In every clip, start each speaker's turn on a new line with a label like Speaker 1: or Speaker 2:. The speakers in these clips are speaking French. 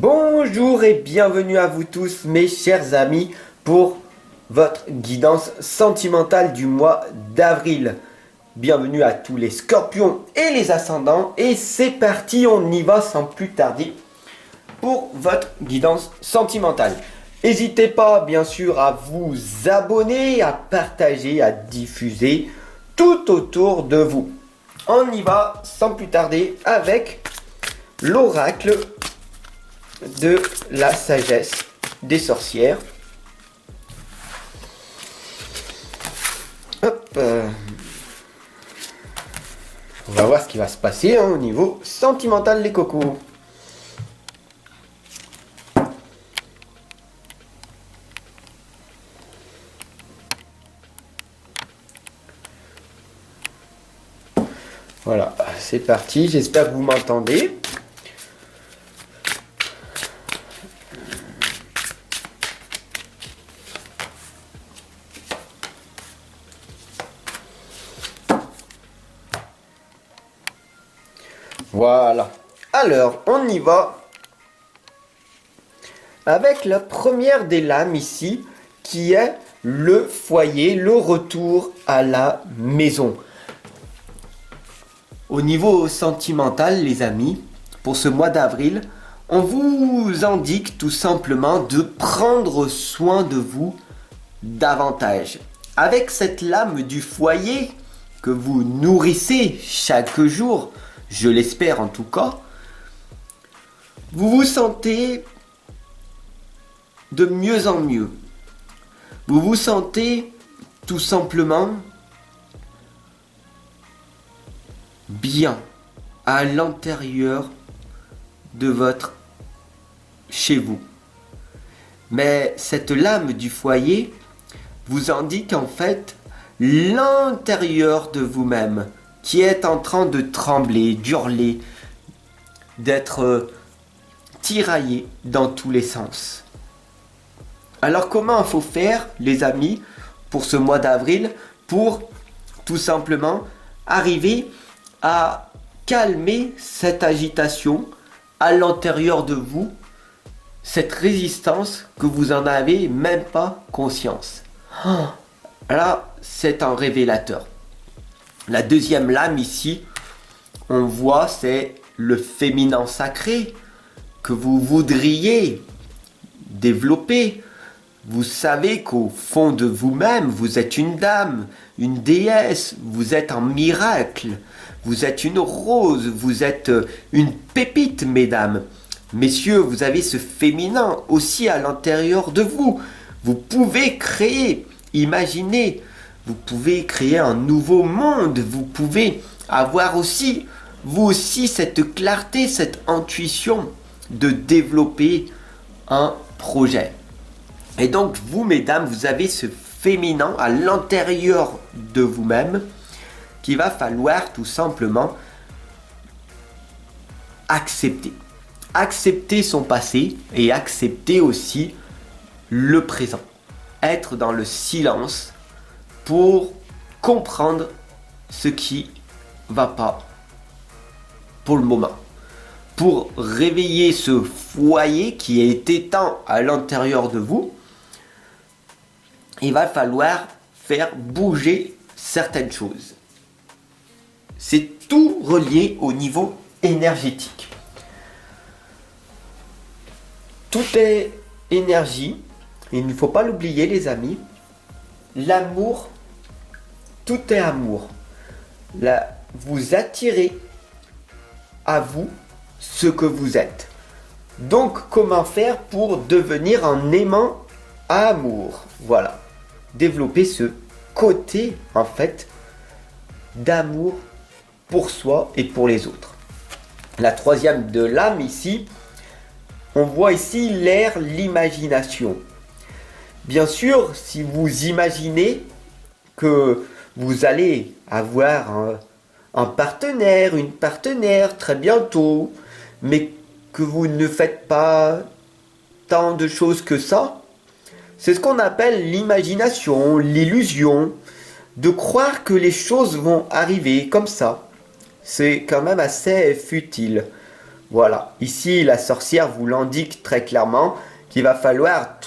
Speaker 1: Bonjour et bienvenue à vous tous mes chers amis pour votre guidance sentimentale du mois d'avril. Bienvenue à tous les scorpions et les ascendants et c'est parti, on y va sans plus tarder pour votre guidance sentimentale. N'hésitez pas bien sûr à vous abonner, à partager, à diffuser tout autour de vous. On y va sans plus tarder avec l'oracle de la sagesse des sorcières. Hop. On va voir ce qui va se passer au niveau sentimental les cocos. Voilà, c'est parti, j'espère que vous m'entendez. Voilà, alors on y va avec la première des lames ici qui est le foyer, le retour à la maison. Au niveau sentimental les amis, pour ce mois d'avril, on vous indique tout simplement de prendre soin de vous davantage. Avec cette lame du foyer que vous nourrissez chaque jour, je l'espère en tout cas, vous vous sentez de mieux en mieux. Vous vous sentez tout simplement bien à l'intérieur de votre chez vous. Mais cette lame du foyer vous indique en fait l'intérieur de vous-même qui est en train de trembler, d'hurler, d'être tiraillé dans tous les sens. Alors comment il faut faire les amis pour ce mois d'avril pour tout simplement arriver à calmer cette agitation à l'intérieur de vous, cette résistance que vous en avez même pas conscience. Là, c'est un révélateur. La deuxième lame ici, on voit, c'est le féminin sacré que vous voudriez développer. Vous savez qu'au fond de vous-même, vous êtes une dame, une déesse, vous êtes un miracle, vous êtes une rose, vous êtes une pépite, mesdames. Messieurs, vous avez ce féminin aussi à l'intérieur de vous. Vous pouvez créer, imaginer, vous pouvez créer un nouveau monde, vous pouvez avoir aussi, vous aussi, cette clarté, cette intuition de développer un projet. Et donc, vous, mesdames, vous avez ce féminin à l'intérieur de vous-même qu'il va falloir tout simplement accepter. Accepter son passé et accepter aussi le présent. Être dans le silence pour comprendre ce qui va pas pour le moment. Pour réveiller ce foyer qui est éteint à l'intérieur de vous, il va falloir faire bouger certaines choses. C'est tout relié au niveau énergétique. Tout est énergie. Il ne faut pas l'oublier les amis. L'amour, tout est amour. Là, vous attirez à vous ce que vous êtes. Donc, comment faire pour devenir un aimant à amour? Voilà. Développer ce côté, en fait, d'amour pour soi et pour les autres. La troisième de l'âme ici, on voit ici l'air, l'imagination. Bien sûr, si vous imaginez que vous allez avoir un partenaire, une partenaire très bientôt, mais que vous ne faites pas tant de choses que ça, c'est ce qu'on appelle l'imagination, l'illusion, de croire que les choses vont arriver comme ça. C'est quand même assez futile. Voilà, ici la sorcière vous l'indique très clairement qu'il va falloir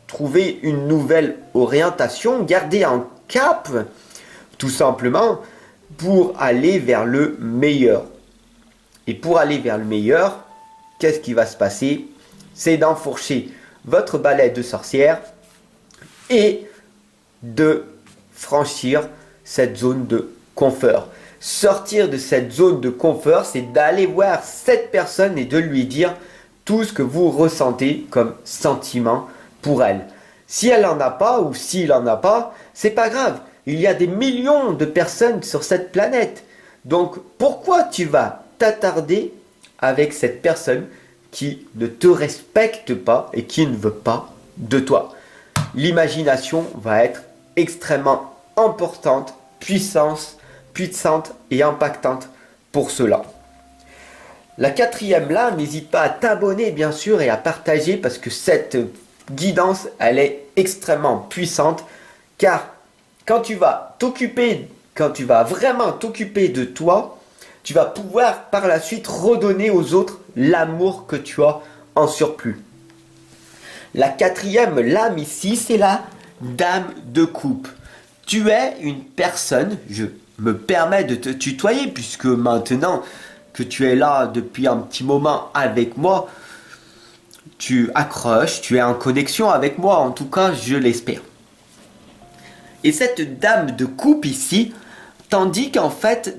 Speaker 1: trouver une nouvelle orientation, garder un cap, tout simplement, pour aller vers le meilleur. Et pour aller vers le meilleur, qu'est-ce qui va se passer? C'est d'enfourcher votre balai de sorcière et de franchir cette zone de confort. Sortir de cette zone de confort, c'est d'aller voir cette personne et de lui dire tout ce que vous ressentez comme sentiment pour elle. Si elle n'en a pas ou s'il n'en a pas, c'est pas grave. Il y a des millions de personnes sur cette planète. Donc pourquoi tu vas t'attarder avec cette personne qui ne te respecte pas et qui ne veut pas de toi? L'imagination va être extrêmement importante, puissante et impactante pour cela. La quatrième lame, n'hésite pas à t'abonner bien sûr et à partager parce que cette guidance, elle est extrêmement puissante car quand tu vas vraiment t'occuper de toi, tu vas pouvoir par la suite redonner aux autres l'amour que tu as en surplus. La quatrième lame ici, c'est la dame de coupe. Tu es une personne, je me permets de te tutoyer puisque maintenant que tu es là depuis un petit moment avec moi, tu accroches, tu es en connexion avec moi, en tout cas je l'espère. Et cette dame de coupe ici t'indique en fait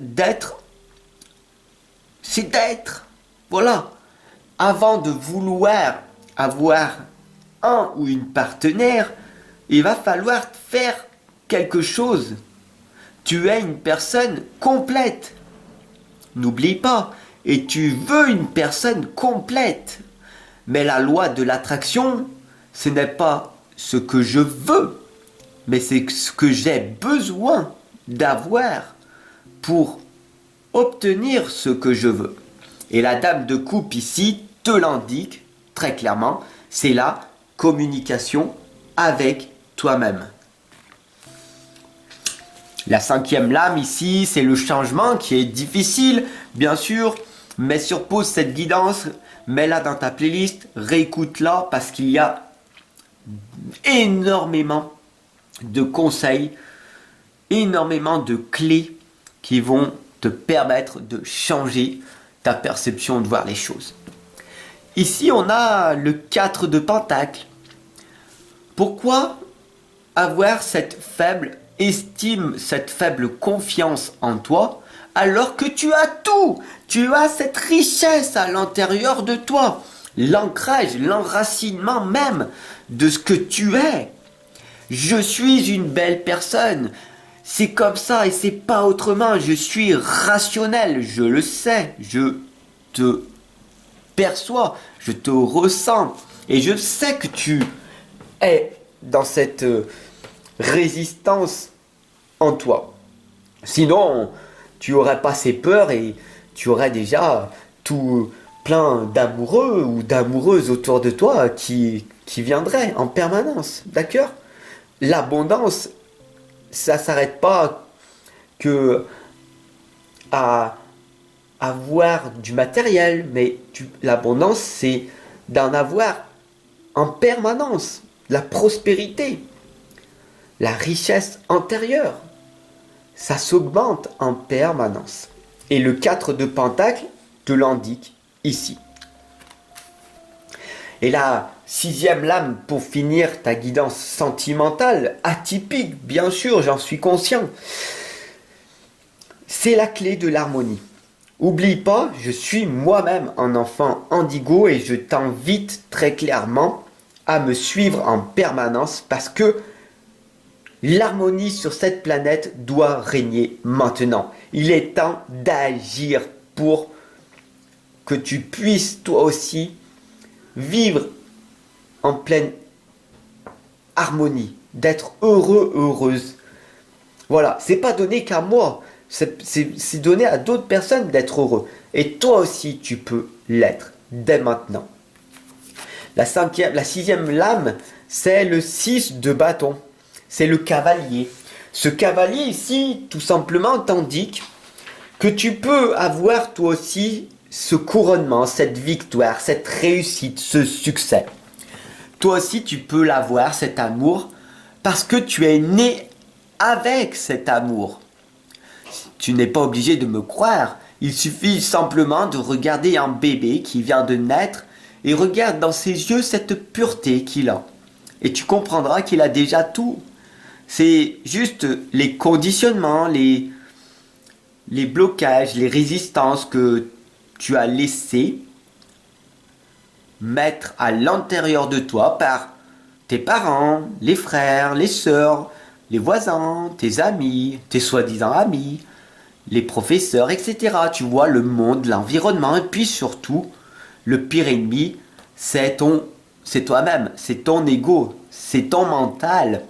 Speaker 1: c'est d'être, voilà, avant de vouloir avoir un ou une partenaire, il va falloir faire quelque chose. Tu es une personne complète. N'oublie pas, et tu veux une personne complète. Mais la loi de l'attraction, ce n'est pas ce que je veux, mais c'est ce que j'ai besoin d'avoir pour obtenir ce que je veux. Et la dame de coupe ici te l'indique très clairement, c'est la communication avec toi-même. La cinquième lame ici, c'est le changement qui est difficile, bien sûr. Mets sur pause cette guidance, mets-la dans ta playlist, réécoute-la parce qu'il y a énormément de conseils, énormément de clés qui vont te permettre de changer ta perception de voir les choses. Ici, on a le 4 de Pentacle. Pourquoi avoir cette faible estime, cette faible confiance en toi, alors que tu as tout? Tu as cette richesse à l'intérieur de toi. L'ancrage, l'enracinement même de ce que tu es. Je suis une belle personne. C'est comme ça et c'est pas autrement. Je suis rationnel, je le sais. Je te perçois, je te ressens. Et je sais que tu es dans cette résistance en toi. Sinon, tu aurais pas ces peurs et tu aurais déjà tout plein d'amoureux ou d'amoureuses autour de toi qui viendraient en permanence. D'accord? L'abondance, ça s'arrête pas que à avoir du matériel, mais l'abondance, c'est d'en avoir en permanence. La prospérité, la richesse intérieure, ça s'augmente en permanence. Et le 4 de Pentacle te l'indique ici. Et la sixième lame pour finir ta guidance sentimentale, atypique, bien sûr, j'en suis conscient. C'est la clé de l'harmonie. Oublie pas, je suis moi-même un enfant indigo et je t'invite très clairement à me suivre en permanence parce que l'harmonie sur cette planète doit régner maintenant. Il est temps d'agir pour que tu puisses toi aussi vivre en pleine harmonie, d'être heureux, heureuse. Voilà, c'est pas donné qu'à moi, c'est donné à d'autres personnes d'être heureux. Et toi aussi, tu peux l'être dès maintenant. La sixième lame, c'est le 6 de bâton. C'est le cavalier. Ce cavalier ici, tout simplement, t'indique que tu peux avoir toi aussi ce couronnement, cette victoire, cette réussite, ce succès. Toi aussi, tu peux l'avoir, cet amour, parce que tu es né avec cet amour. Tu n'es pas obligé de me croire. Il suffit simplement de regarder un bébé qui vient de naître et regarde dans ses yeux cette pureté qu'il a. Et tu comprendras qu'il a déjà tout. C'est juste les conditionnements, les blocages, les résistances que tu as laissés mettre à l'intérieur de toi par tes parents, les frères, les sœurs, les voisins, tes amis, tes soi-disant amis, les professeurs, etc. Tu vois, le monde, l'environnement, et puis surtout, le pire ennemi, c'est toi-même, c'est ton ego, c'est ton mental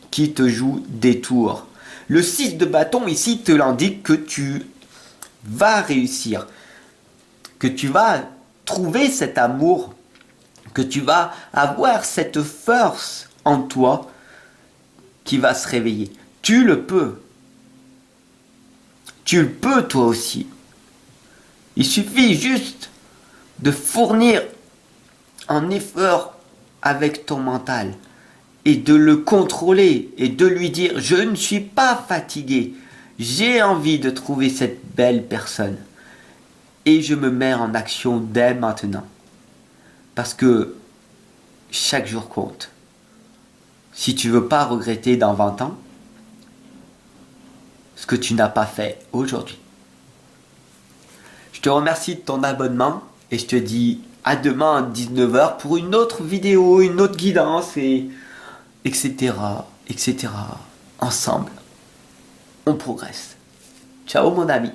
Speaker 1: qui te joue des tours. Le 6 de bâton ici te l'indique que tu vas réussir, que tu vas trouver cet amour, que tu vas avoir cette force en toi qui va se réveiller. Tu le peux. Tu le peux toi aussi. Il suffit juste de fournir un effort avec ton mental et de le contrôler et de lui dire je ne suis pas fatigué, j'ai envie de trouver cette belle personne et je me mets en action dès maintenant parce que chaque jour compte. Si tu veux pas regretter dans 20 ans ce que tu n'as pas fait aujourd'hui. Je te remercie de ton abonnement et je te dis à demain à 19h pour une autre vidéo, une autre guidance et etc. etc. Ensemble, on progresse. Ciao mon ami.